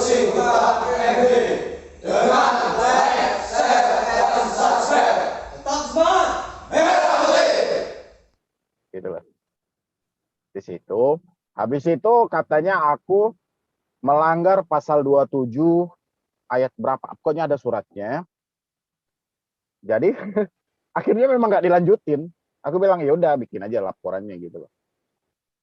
Musibah MD dengan like, share, dan subscribe. Tetap semangat, merah putih. Gitu loh. Di situ, habis itu katanya aku melanggar pasal 27 ayat berapa? Pokoknya ada suratnya. Jadi akhirnya memang nggak dilanjutin. Aku bilang ya udah bikin aja laporannya gitu loh.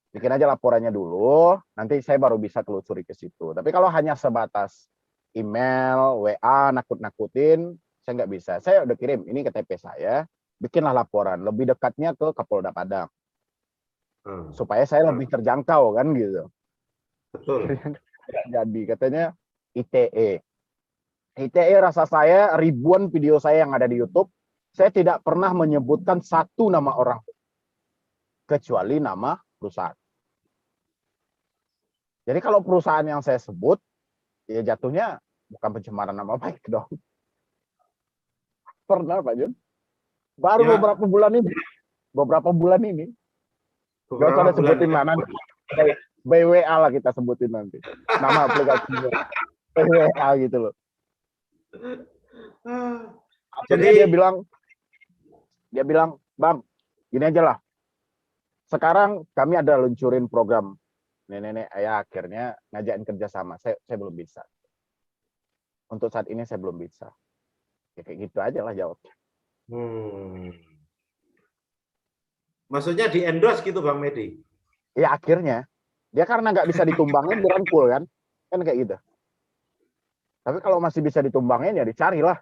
Bikin aja laporannya dulu, nanti saya baru bisa telusuri ke situ. Tapi kalau hanya sebatas email, WA, nakut-nakutin, saya nggak bisa. Saya udah kirim, ini KTP saya, bikinlah laporan. Lebih dekatnya ke Kapolda Padang. Supaya saya lebih terjangkau kan gitu. Betul. Jadi katanya ITE. ITE rasa saya ribuan video saya yang ada di YouTube, saya tidak pernah menyebutkan satu nama orang. Kecuali nama perusahaan. Jadi kalau perusahaan yang saya sebut, ya jatuhnya bukan pencemaran nama baik dong. Pernah Pak Jun. Baru Ya. beberapa bulan ini. Gak usah sebutin mana. BWA lah kita sebutin nanti. Nama aplikasinya. BWA gitu loh. Jadi dia bilang, Bang, gini aja lah. Sekarang kami ada luncurin program nenek-nenek ayah, akhirnya ngajakin kerjasama. Saya belum bisa. Untuk saat ini saya belum bisa. Ya, kayak gitu aja lah jawabnya. Maksudnya di endorse gitu Bang Medi? Ya akhirnya. Dia karena nggak bisa ditumbangin, dirangkul kan. Kan kayak gitu. Tapi kalau masih bisa ditumbangin, ya dicarilah.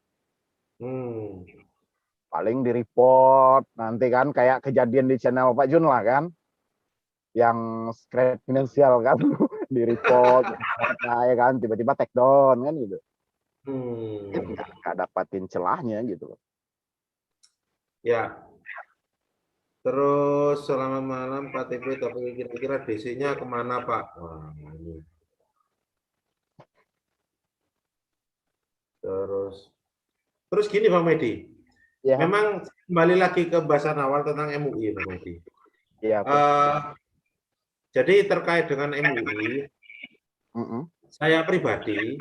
Paling di-report. Nanti kan kayak kejadian di channel Pak Jun lah kan. Yang secret finansial kan. Di-report. Ya kan. Tiba-tiba take down kan gitu. Nggak dapatin celahnya gitu loh. Ya. Terus selamat malam Pak TV, tapi kira-kira DC-nya kemana Pak? Wah, ini. Terus gini Bang Medi, ya. Memang kembali lagi ke bahasan awal tentang MUI Bang Medi. Ya, jadi terkait dengan MUI, saya pribadi,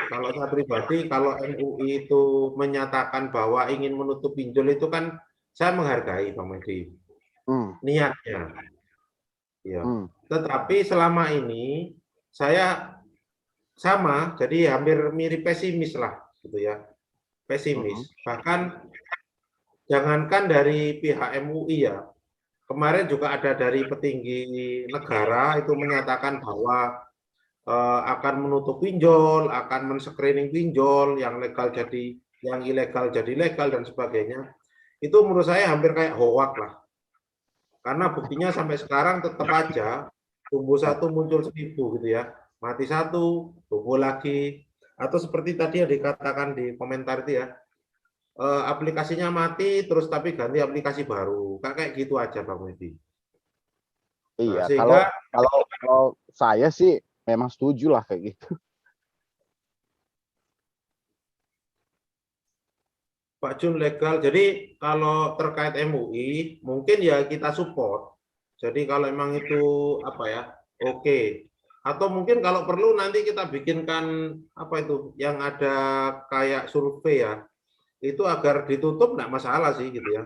kalau MUI itu menyatakan bahwa ingin menutup pinjol itu kan saya menghargai Bang Medi. Niatnya. Ya. Tetapi selama ini saya sama, jadi hampir mirip pesimis lah gitu ya. Pesimis. Bahkan jangankan dari pihak MUI ya. Kemarin juga ada dari petinggi negara itu menyatakan bahwa akan menutup pinjol, akan men-screening pinjol, yang legal jadi yang ilegal jadi legal dan sebagainya. Itu menurut saya hampir kayak hoak lah. Karena buktinya sampai sekarang tetap aja tumbuh satu muncul 1000 gitu ya. Mati satu, tumbuh lagi. Atau seperti tadi yang dikatakan di komentar itu ya, aplikasinya mati terus tapi ganti aplikasi baru. Kayak gitu aja Bang Medi. Iya, nah, kalau saya sih memang setuju lah kayak gitu. Pak Jun legal. Jadi kalau terkait MUI mungkin ya kita support. Jadi kalau emang itu apa ya, oke. Atau mungkin kalau perlu nanti kita bikinkan apa itu yang ada kayak survei ya. Itu agar ditutup enggak masalah sih gitu ya.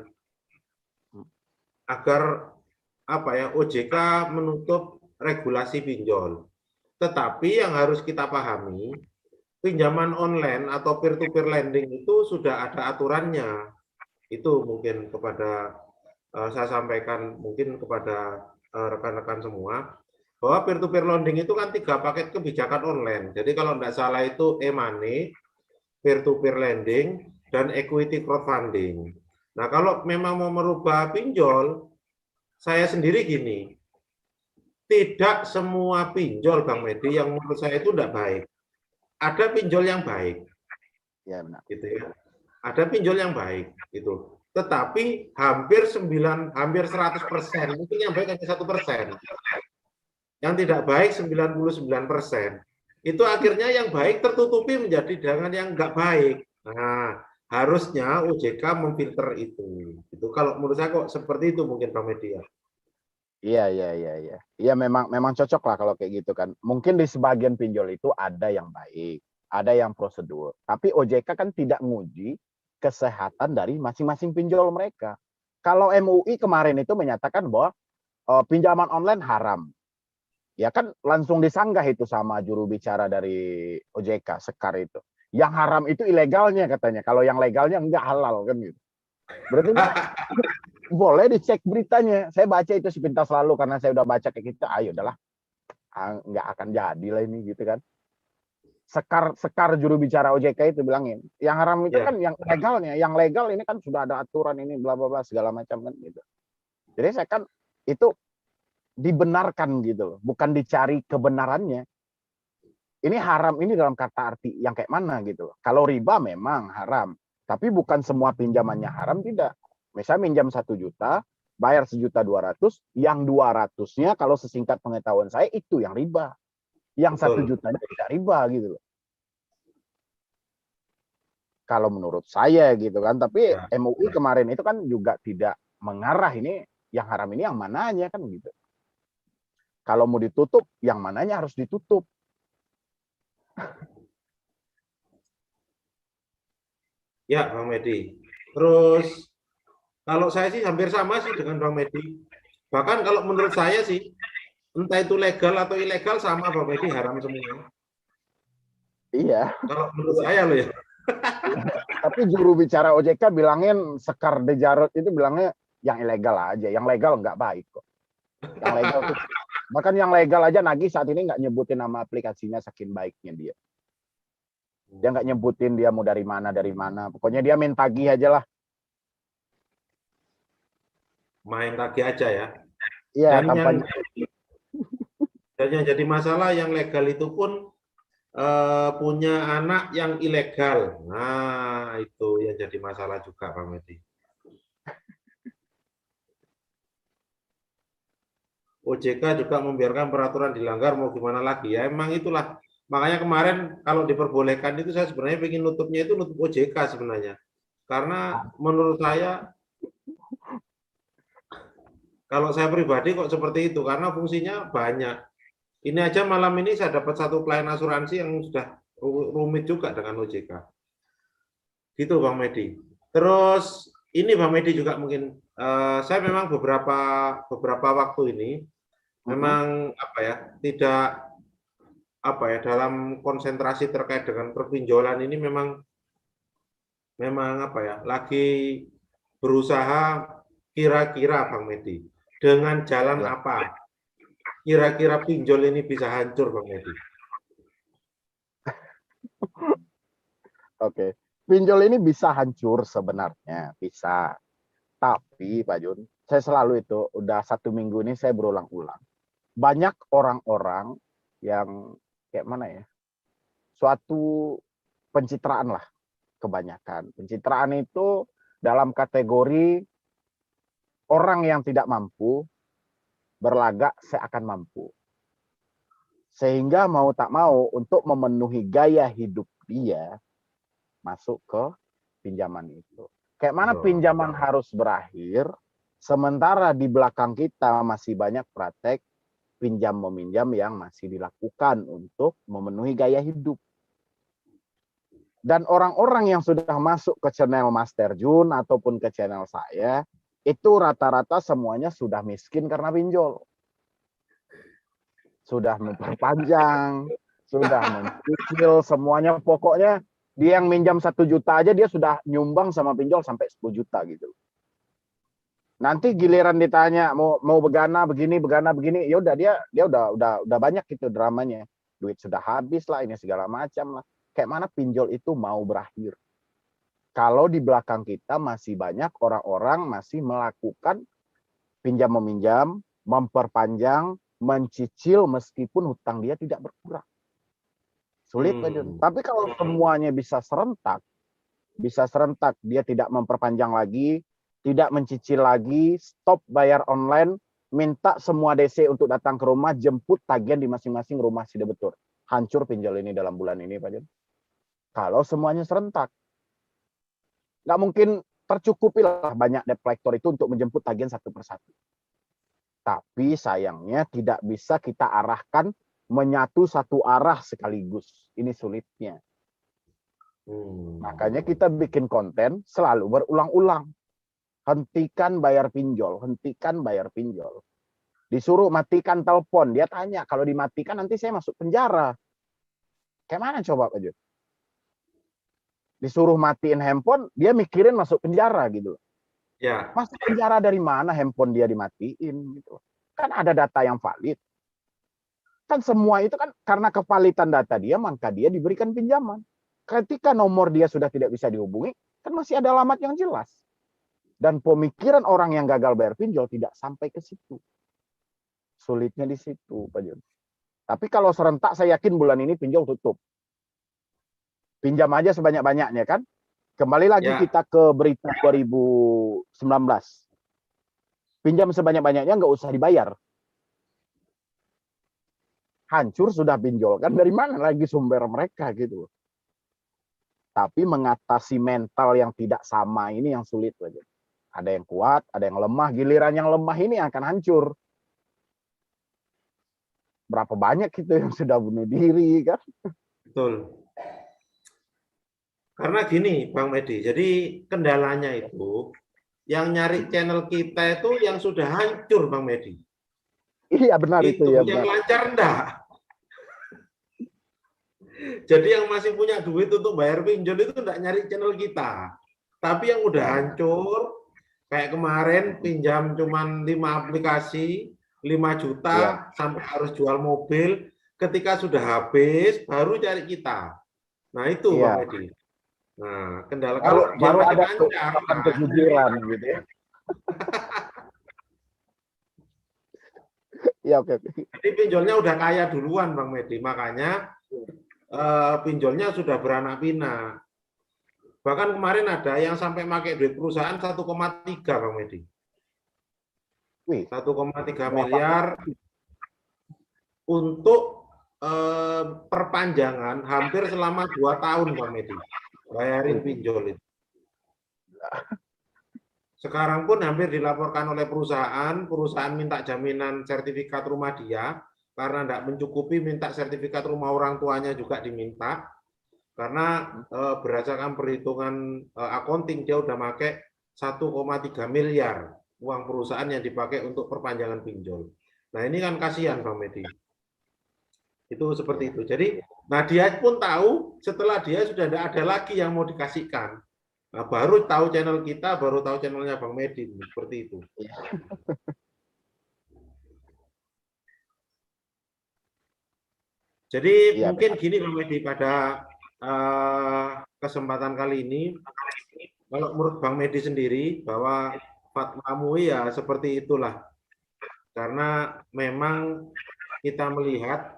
Agar apa ya, OJK menutup regulasi pinjol. Tetapi yang harus kita pahami, pinjaman online atau peer-to-peer lending itu sudah ada aturannya. Itu mungkin kepada saya sampaikan mungkin kepada rekan-rekan semua, bahwa peer-to-peer lending itu kan 3 paket kebijakan online. Jadi kalau tidak salah itu e-money, peer-to-peer lending, dan equity crowdfunding. Nah kalau memang mau merubah pinjol, saya sendiri gini, tidak semua pinjol Bang Medi yang menurut saya itu tidak baik. Ada pinjol yang baik, ya benar. Gitu ya. Ada pinjol yang baik, gitu. Tetapi hampir 100%, mungkin yang baik hanya 1%. Yang tidak baik 99%. Itu akhirnya yang baik tertutupi menjadi dengan yang nggak baik. Nah, harusnya OJK memfilter itu. Itu kalau menurut saya kok seperti itu mungkin Bang Medi ya. Iya. Iya memang cocok lah kalau kayak gitu kan. Mungkin di sebagian pinjol itu ada yang baik. ada yang prosedur. Tapi OJK kan tidak menguji kesehatan dari masing-masing pinjol mereka. Kalau MUI kemarin itu menyatakan bahwa pinjaman online haram. Ya kan langsung disanggah itu sama juru bicara dari OJK, Sekar itu. Yang haram itu ilegalnya katanya. Kalau yang legalnya enggak halal kan gitu. Berarti boleh dicek beritanya. Saya baca itu sepintas lalu karena saya udah baca kayak gitu. Ayo udahlah. Nggak akan jadi lah ini gitu kan. Sekar juru bicara OJK itu bilangin, yang haram itu kan yang legalnya, yang legal ini kan sudah ada aturan ini bla bla bla segala macam kan gitu. Jadi saya kan itu dibenarkan gitu loh, bukan dicari kebenarannya. Ini haram ini dalam kata arti yang kayak mana gitu loh. Kalau riba memang haram, tapi bukan semua pinjamannya haram tidak. Misalnya minjam 1 juta, bayar 1.200.000, yang 200-nya kalau sesingkat pengetahuan saya itu yang riba. Yang 1 jutanya tidak riba gitu loh. Kalau menurut saya gitu kan, tapi MUI kemarin itu kan juga tidak mengarah ini yang haram ini yang mananya kan gitu. Kalau mau ditutup, yang mananya harus ditutup. Ya, Bang Medi. Terus kalau saya sih hampir sama sih dengan Bang Medi. Bahkan kalau menurut saya sih, entah itu legal atau ilegal sama Bang Medi, haram semua. Iya. Kalau menurut saya loh ya. Tapi juru bicara OJK bilangin Sekar De Jarod itu bilangnya yang ilegal aja, yang legal nggak baik kok. Yang legal tuh, bahkan yang legal aja nagih saat ini nggak nyebutin nama aplikasinya saking baiknya dia. Dia nggak nyebutin dia mau dari mana, pokoknya dia main tagih aja lah. Main tagih aja ya. Iya, dan yang jadi masalah yang legal itu pun punya anak yang ilegal. Nah, itu yang jadi masalah juga, Bang Medi. OJK juga membiarkan peraturan dilanggar, mau gimana lagi ya. Emang itulah. Makanya kemarin kalau diperbolehkan itu saya sebenarnya ingin nutupnya itu nutup OJK sebenarnya. Karena menurut saya, kalau saya pribadi kok seperti itu, karena fungsinya banyak. Ini aja malam ini saya dapat satu klien asuransi yang sudah rumit juga dengan OJK. Gitu Bang Medi. Terus ini Bang Medi juga mungkin saya memang beberapa waktu ini memang apa ya, tidak apa ya, dalam konsentrasi terkait dengan perpinjolan ini memang apa ya, lagi berusaha kira-kira Bang Medi dengan jalan apa kira-kira pinjol ini bisa hancur Bang Medi. Oke. Pinjol ini bisa hancur sebenarnya, bisa. Tapi Pak Jun, saya selalu itu, udah 1 minggu ini saya berulang-ulang. Banyak orang-orang yang, kayak mana ya, suatu pencitraan lah, kebanyakan. Pencitraan itu dalam kategori orang yang tidak mampu, berlagak seakan mampu. Sehingga mau tak mau, untuk memenuhi gaya hidup dia, masuk ke pinjaman itu. Kayak mana pinjaman harus berakhir, sementara di belakang kita masih banyak praktek pinjam meminjam yang masih dilakukan untuk memenuhi gaya hidup. Dan orang-orang yang sudah masuk ke channel Mas Terjun ataupun ke channel saya, itu rata-rata semuanya sudah miskin karena pinjol. Sudah memperpanjang, sudah mencicil, semuanya pokoknya dia yang minjam 1 juta aja dia sudah nyumbang sama pinjol sampai 10 juta gitu. Nanti giliran ditanya mau begana begini, ya udah dia udah banyak gitu dramanya. Duit sudah habis lah, ini segala macam lah. Kayak mana pinjol itu mau berakhir? Kalau di belakang kita masih banyak orang-orang masih melakukan pinjam meminjam, memperpanjang, mencicil meskipun hutang dia tidak berkurang. Sulit Pak Jun. Tapi kalau semuanya bisa serentak, dia tidak memperpanjang lagi, tidak mencicil lagi, stop bayar online, minta semua DC untuk datang ke rumah, jemput tagihan di masing-masing rumah si debitur. Hancur pinjol ini dalam bulan ini Pak Jun. Kalau semuanya serentak. Nggak mungkin tercukupi lah banyak debt collector itu untuk menjemput tagihan satu persatu. Tapi sayangnya tidak bisa kita arahkan menyatu satu arah sekaligus. Ini sulitnya. Makanya kita bikin konten selalu berulang-ulang. Hentikan bayar pinjol, hentikan bayar pinjol. Disuruh matikan telepon, dia tanya, kalau dimatikan nanti saya masuk penjara. Kayak mana coba Pak Jun? Disuruh matiin handphone, dia mikirin masuk penjara gitu. Ya. Masuk penjara dari mana handphone dia dimatiin gitu. Kan ada data yang valid. Kan semua itu kan karena kevalitan data dia, maka dia diberikan pinjaman. Ketika nomor dia sudah tidak bisa dihubungi, kan masih ada alamat yang jelas. Dan pemikiran orang yang gagal bayar pinjol tidak sampai ke situ. Sulitnya di situ, Pak Jun. Tapi kalau serentak, saya yakin bulan ini pinjol tutup. Pinjam aja sebanyak-banyaknya kan. Kembali lagi kita ke berita 2019. Pinjam sebanyak-banyaknya nggak usah dibayar. Hancur sudah pinjol. Kan dari mana lagi sumber mereka gitu. Tapi mengatasi mental yang tidak sama ini yang sulit, Pak Jun. Ada yang kuat, ada yang lemah. Giliran yang lemah ini akan hancur. Berapa banyak itu yang sudah bunuh diri kan? Betul. Karena gini, Bang Medi, jadi kendalanya itu yang nyari channel kita itu yang sudah hancur, Bang Medi. Iya benar itu ya. Yang benar. lancar enggak. Jadi yang masih punya duit untuk bayar pinjol itu enggak nyari channel kita. Tapi yang udah hancur, kayak kemarin pinjam cuman 5 aplikasi, 5 juta sampai harus jual mobil, ketika sudah habis baru cari kita. Nah itu Bang Edi. Nah kendala kalau baru ada kejujuran gitu ya. Ya oke. Jadi pinjolnya udah kaya duluan Bang Medi, makanya pinjolnya sudah beranak pinak. Bahkan kemarin ada yang sampai pakai duit perusahaan 1,3 Bang Medi. 1,3 miliar untuk perpanjangan hampir selama 2 tahun Bang Medi. Bayarin pinjol itu. Sekarang pun hampir dilaporkan oleh perusahaan minta jaminan sertifikat rumah dia, karena tidak mencukupi minta sertifikat rumah orang tuanya juga diminta, karena berdasarkan perhitungan accounting dia udah pakai 1,3 miliar uang perusahaan yang dipakai untuk perpanjangan pinjol. Nah ini kan kasihan Bang Medi. Itu seperti itu. Jadi, nah dia pun tahu setelah dia sudah tidak ada lagi yang mau dikasihkan. Nah, baru tahu channel kita, baru tahu channelnya Bang Medi, seperti itu. Jadi mungkin gini Bang Medi, pada kesempatan kali ini, kalau menurut Bang Medi sendiri, bahwa Fatwa MUI ya seperti itulah. Karena memang kita melihat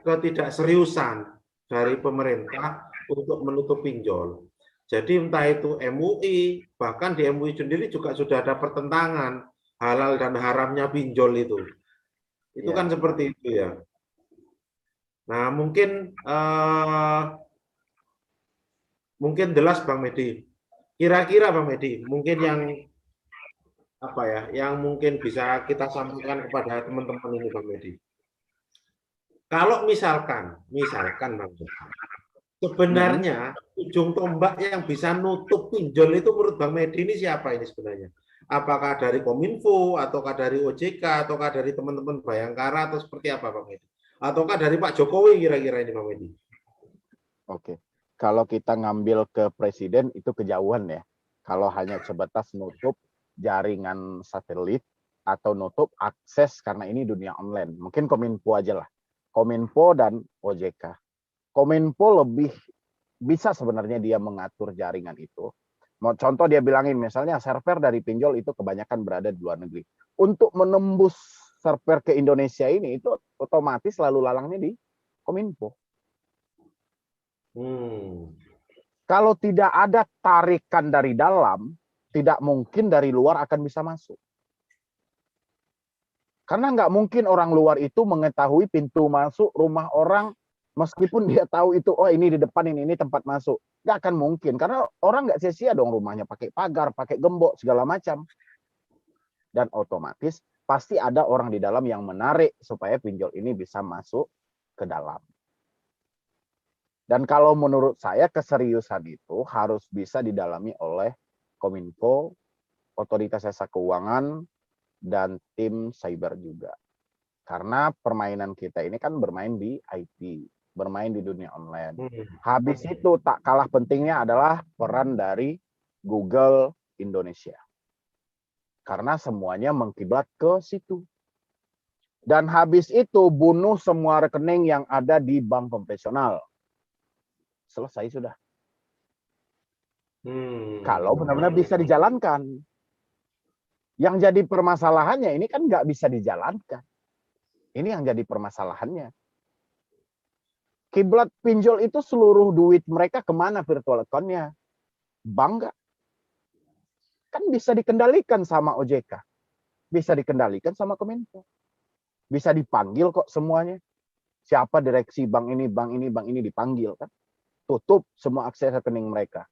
ketidakseriusan dari pemerintah untuk menutup pinjol. Jadi entah itu MUI, bahkan di MUI sendiri juga sudah ada pertentangan halal dan haramnya pinjol itu. Itu kan seperti itu ya. Nah mungkin jelas Bang Medi. Kira-kira Bang Medi, mungkin yang mungkin bisa kita sampaikan kepada teman-teman ini Bang Medi. Kalau misalkan Bang Medi, sebenarnya ujung tombak yang bisa nutup pinjol itu menurut Bang Medi ini siapa ini sebenarnya? Apakah dari Kominfo, ataukah dari OJK, ataukah dari teman-teman Bayangkara, atau seperti apa Bang Medi? Ataukah dari Pak Jokowi kira-kira ini Bang Medi? Oke, kalau kita ngambil ke presiden itu kejauhan ya. Kalau hanya sebatas nutup jaringan satelit atau nutup akses karena ini dunia online, mungkin Kominfo aja lah. Kominfo dan OJK. Kominfo lebih bisa sebenarnya dia mengatur jaringan itu. Mau contoh dia bilangin misalnya server dari pinjol itu kebanyakan berada di luar negeri. Untuk menembus server ke Indonesia ini itu otomatis lalu lalangnya di Kominfo. Kalau tidak ada tarikan dari dalam, tidak mungkin dari luar akan bisa masuk. Karena nggak mungkin orang luar itu mengetahui pintu masuk rumah orang meskipun dia tahu itu, oh ini di depan ini tempat masuk. Nggak akan mungkin, karena orang nggak sia-sia dong rumahnya pakai pagar, pakai gembok, segala macam. Dan otomatis pasti ada orang di dalam yang menarik supaya pinjol ini bisa masuk ke dalam. Dan kalau menurut saya keseriusan itu harus bisa didalami oleh Kominfo, Otoritas Jasa Keuangan, dan tim cyber juga. Karena permainan kita ini kan bermain di IT, bermain di dunia online. Habis itu tak kalah pentingnya adalah peran dari Google Indonesia. Karena semuanya mengkiblat ke situ. Dan habis itu bunuh semua rekening yang ada di bank konvensional. Selesai sudah. Kalau benar-benar bisa dijalankan. Yang jadi permasalahannya ini kan nggak bisa dijalankan. Ini yang jadi permasalahannya. Kiblat pinjol itu seluruh duit mereka kemana virtual account-nya? Bank nggak? Kan bisa dikendalikan sama OJK. Bisa dikendalikan sama Kominfo. Bisa dipanggil kok semuanya. Siapa direksi bank ini, bank ini, bank ini dipanggil kan. Tutup semua akses rekening mereka.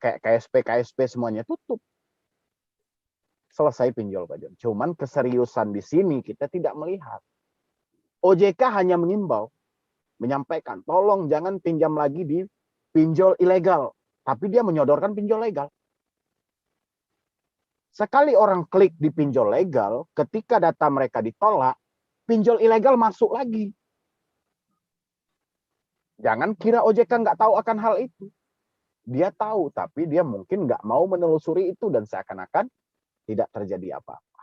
Kayak KSP semuanya tutup. Selesai pinjol Pak Jon. Cuman keseriusan di sini kita tidak melihat. OJK hanya mengimbau, menyampaikan, tolong jangan pinjam lagi di pinjol ilegal. Tapi dia menyodorkan pinjol legal. Sekali orang klik di pinjol legal, ketika data mereka ditolak, pinjol ilegal masuk lagi. Jangan kira OJK nggak tahu akan hal itu. Dia tahu, tapi dia mungkin nggak mau menelusuri itu dan seakan-akan tidak terjadi apa-apa.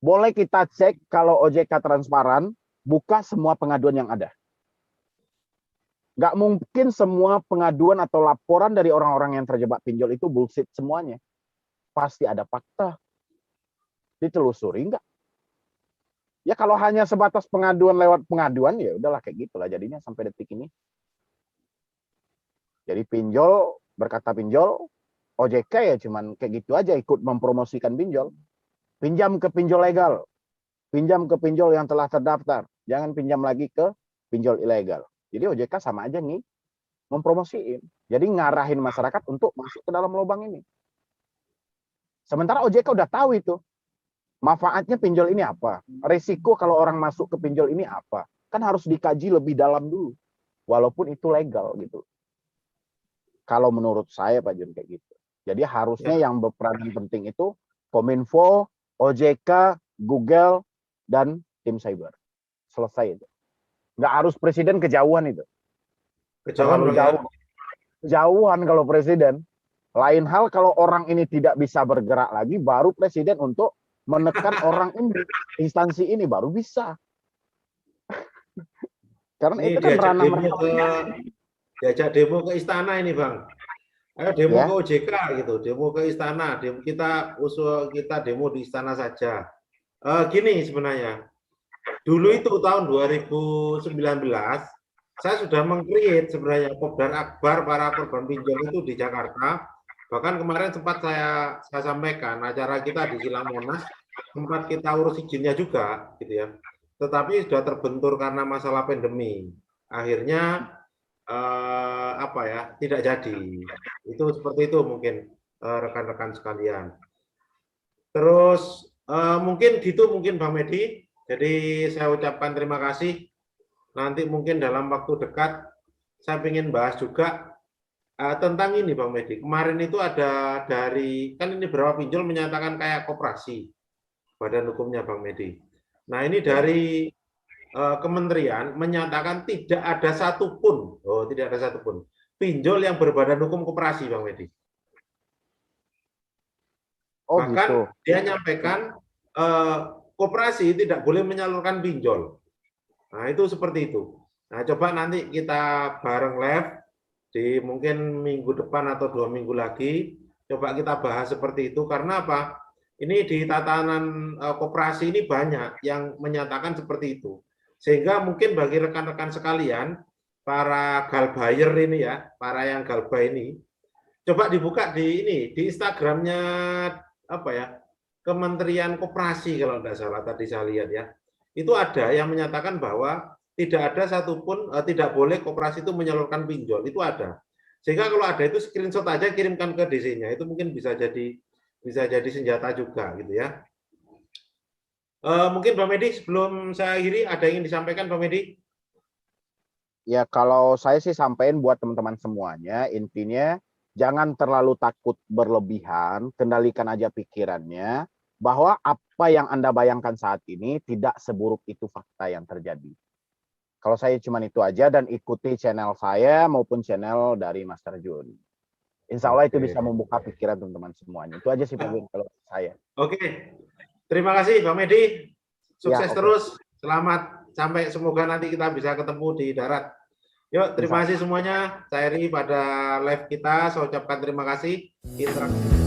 Boleh kita cek kalau OJK transparan, buka semua pengaduan yang ada. Nggak mungkin semua pengaduan atau laporan dari orang-orang yang terjebak pinjol itu bullshit semuanya. Pasti ada fakta. Ditelusuri nggak? Ya kalau hanya sebatas pengaduan lewat pengaduan, ya udahlah kayak gitulah jadinya sampai detik ini. Jadi pinjol, berkata pinjol, OJK ya cuman kayak gitu aja ikut mempromosikan pinjol. Pinjam ke pinjol legal. Pinjam ke pinjol yang telah terdaftar. Jangan pinjam lagi ke pinjol ilegal. Jadi OJK sama aja nih mempromosiin. Jadi ngarahin masyarakat untuk masuk ke dalam lubang ini. Sementara OJK udah tahu itu. Manfaatnya pinjol ini apa? Risiko kalau orang masuk ke pinjol ini apa? Kan harus dikaji lebih dalam dulu. Walaupun itu legal gitu. Kalau menurut saya Pak Jun kayak gitu. Jadi harusnya yang berperan penting itu Kominfo, OJK, Google, dan tim cyber. Selesai itu. Nggak harus presiden kejauhan itu. Terlalu jauh. Kejauhan kalau presiden. Lain hal kalau orang ini tidak bisa bergerak lagi, baru presiden untuk menekan orang ini, instansi ini baru bisa. Karena ini itu kan ranah mereka. Diajak demo ke istana ini Bang. Ayo demo ke OJK gitu, demo ke istana, kita usul kita demo di istana saja. Gini sebenarnya, dulu itu tahun 2019 saya sudah meng-create sebenarnya Kopdar Akbar para korban pinjol itu di Jakarta. Bahkan kemarin sempat saya sampaikan acara kita di Silang Monas, sempat kita urus izinnya juga, gitu ya. Tetapi sudah terbentur karena masalah pandemi. Akhirnya tidak jadi. Itu seperti itu mungkin rekan-rekan sekalian. Terus mungkin gitu mungkin Bang Medi. Jadi saya ucapkan terima kasih. Nanti mungkin dalam waktu dekat saya ingin bahas juga tentang ini Bang Medi. Kemarin itu ada dari, kan ini beberapa pinjol menyatakan kayak koperasi badan hukumnya Bang Medi. Nah ini dari kementerian menyatakan tidak ada satupun, tidak ada satupun pinjol yang berbadan hukum koperasi Bang Medi. Bahkan gitu. Dia nyampaikan koperasi tidak boleh menyalurkan pinjol. Nah itu seperti itu. Nah coba nanti kita bareng live di mungkin minggu depan atau 2 minggu lagi, coba kita bahas seperti itu. Karena apa? Ini di tatanan koperasi ini banyak yang menyatakan seperti itu. Sehingga mungkin bagi rekan-rekan sekalian, para galbayer ini ya, para yang galba ini, coba dibuka di ini, di Instagramnya apa ya, Kementerian Koperasi kalau tidak salah tadi saya lihat ya. Itu ada yang menyatakan bahwa tidak ada satupun, tidak boleh koperasi itu menyalurkan pinjol, itu ada. Sehingga kalau ada itu screenshot aja kirimkan ke DC-nya, itu mungkin bisa jadi senjata juga gitu ya. Mungkin Pak Medi sebelum saya akhiri ada yang ingin disampaikan Pak Medi? Ya, kalau saya sih sampaikan buat teman-teman semuanya, intinya jangan terlalu takut berlebihan, kendalikan aja pikirannya, bahwa apa yang Anda bayangkan saat ini tidak seburuk itu fakta yang terjadi. Kalau saya cuma itu aja, dan ikuti channel saya maupun channel dari Master Jun. Insya Allah itu bisa membuka pikiran teman-teman semuanya. Itu aja sih Pak Win kalau saya. Oke. Terima kasih Bang Medi. Sukses Ya, oke. terus. Selamat sampai semoga nanti kita bisa ketemu di darat. Yuk, terima kasih semuanya. Saya Eri pada live kita. Saya ucapkan terima kasih. Interaksi.